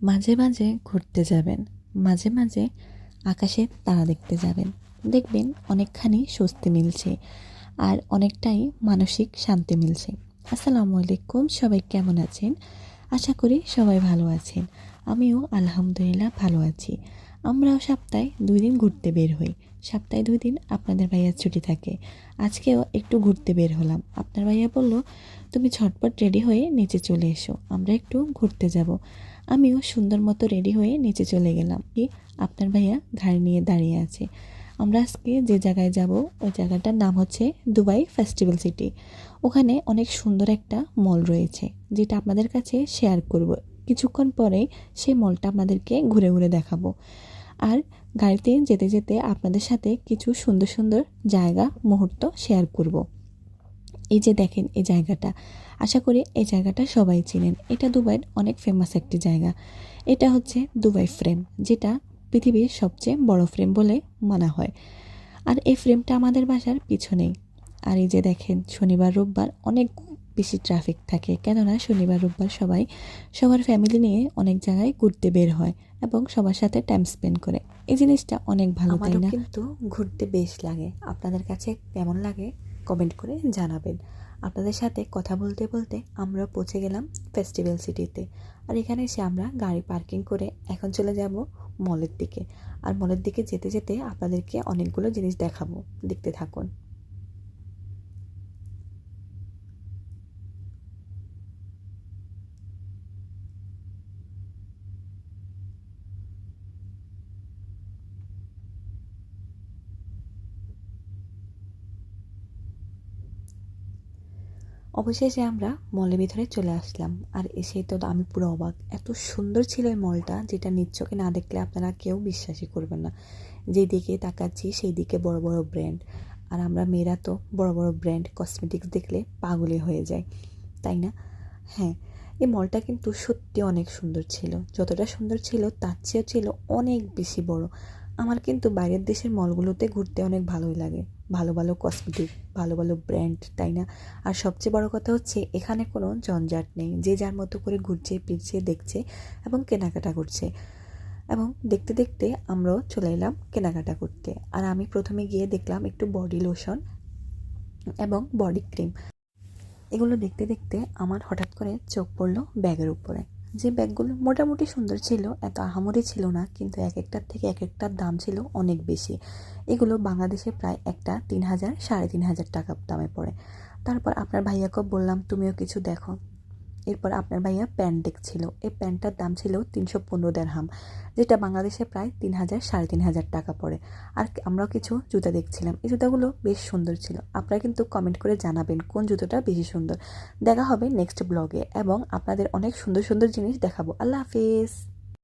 মাঝে মাঝে ঘুরতে যাবেন, মাঝে মাঝে আকাশে তারা দেখতে যাবেন। দেখবেন অনেকখানি স্বস্তি মিলছে আর অনেকটাই মানসিক শান্তি মিলছে। আসসালামু আলাইকুম, সবাই কেমন আছেন? আশা করি সবাই ভালো আছেন। আমিও আলহামদুলিল্লাহ ভালো আছি। আমরাও সপ্তাহে 2 দিন ঘুরতে বের হই। সপ্তাহে 2 দিন আপনাদের ভাইয়ার ছুটি থাকে। আজকেও একটু ঘুরতে বের হলাম। আপনার ভাইয়া বলল, তুমি ঝটপট রেডি হয়ে নিচে চলে এসো, আমরা একটু ঘুরতে যাব। আমিও সুন্দর মতো রেডি হয়ে নিচে চলে গেলাম। আপনার ভাইয়া গাড়ি নিয়ে দাঁড়িয়ে আছে। আমরা আজকে যে জায়গায় যাব ওই জায়গাটার নাম হচ্ছে দুবাই ফেস্টিভ্যাল সিটি। ওখানে অনেক সুন্দর একটা মল রয়েছে, যেটা আপনাদের কাছে শেয়ার করব। কিছুক্ষণ পরেই সেই মলটা আপনাদেরকে ঘুরে ঘুরে দেখাবো। আর গাড়িতে যেতে যেতে আপনাদের সাথে কিছু সুন্দর সুন্দর জায়গা মুহূর্ত শেয়ার করব। এই যে দেখেন এই জায়গাটা, আশা করি এই জায়গাটা সবাই চিনেন। এটা দুবাইয়ের অনেক ফেমাস একটি জায়গা। এটা হচ্ছে দুবাই ফ্রেম, যেটা পৃথিবীর সবচেয়ে বড় ফ্রেম বলে মানা হয়। আর এই ফ্রেমটা আমাদের বাসার পিছনেই। আর এই যে দেখেন, শনিবার রোববার অনেক বেশি ট্রাফিক থাকে, কেননা শনিবার রোববার সবাই সবার ফ্যামিলি নিয়ে অনেক জায়গায় ঘুরতে বের হয় এবং সবার সাথে টাইম স্পেন্ড করে। এই জিনিসটা অনেক ভালো, তাই না? কিন্তু ঘুরতে বেশ লাগে। আপনাদের কাছে কেমন লাগে কমেন্ট করে জানাবেন। আপনাদের সাথে কথা বলতে বলতে আমরা পৌঁছে গেলাম ফেস্টিভ্যাল সিটিতে। আর এখানে এসে আমরা গাড়ি পার্কিং করে এখন চলে যাব মলের দিকে। আর মলের দিকে যেতে যেতে আপনাদেরকে অনেকগুলো জিনিস দেখাবো, দেখতে থাকুন। অবশেষে আমরা মলের ভিতরে চলে আসলাম। আর এসে তো আমি পুরো অবাক, এত সুন্দর ছিল এই মলটা, যেটা নিজ চোখে না দেখলে আপনারা কেউ বিশ্বাসই করবেন না। যেদিকে তাকাচ্ছি সেই দিকে বড় বড় ব্র্যান্ড। আর আমরা মেয়েরা তো বড় বড় ব্র্যান্ড কসমেটিক্স দেখলে পাগলে হয়ে যায়, তাই না? হ্যাঁ, এই মলটা কিন্তু সত্যি অনেক সুন্দর ছিল। যতটা সুন্দর ছিল তার চেয়েও ছিল অনেক বেশি বড়। আমার কিন্তু বাইরের দেশের মলগুলোতে ঘুরতে অনেক ভালোই লাগে। ভালো ভালো কসমেটিক, ভালো ভালো ব্র্যান্ড, তাই না? আর সবচেয়ে বড় কথা হচ্ছে এখানে কোনো জঞ্জাট নেই। যে যার মতো করে ঘুরছে ফিরছে, দেখছে এবং কেনাকাটা করছে। এবং দেখতে দেখতে আমরাও চলে এলাম কেনাকাটা করতে। আর আমি প্রথমে গিয়ে দেখলাম একটু বডি লোশন এবং বডি ক্রিম। এগুলো দেখতে দেখতে আমার হঠাৎ করে চোখ পড়লো ব্যাগের উপরে। যে ব্যাগগুলো মোটামুটি সুন্দর ছিল, এত আহামরি ছিল না, কিন্তু এক একটার থেকে এক একটার দাম ছিল অনেক বেশি। এগুলো বাংলাদেশে প্রায় একটা 3,000 3,500 টাকা দামে পড়ে। তারপর আপনার ভাইয়াকে বললাম তুমিও কিছু দেখো। এরপর আপনার ভাইয়া প্যান্ট দেখছিল। এই প্যান্টটার দাম ছিল 315 দিরহাম, যেটা বাংলাদেশে প্রায় 3,000 3,500 টাকা পড়ে। আর আমরাও কিছু জুতা দেখছিলাম। এই জুতাগুলো বেশ সুন্দর ছিল। আপনারা কিন্তু কমেন্ট করে জানাবেন কোন জুতোটা বেশি সুন্দর। দেখা হবে নেক্সট ব্লগে এবং আপনাদের অনেক সুন্দর সুন্দর জিনিস দেখাবো। আল্লাহ হাফিজ।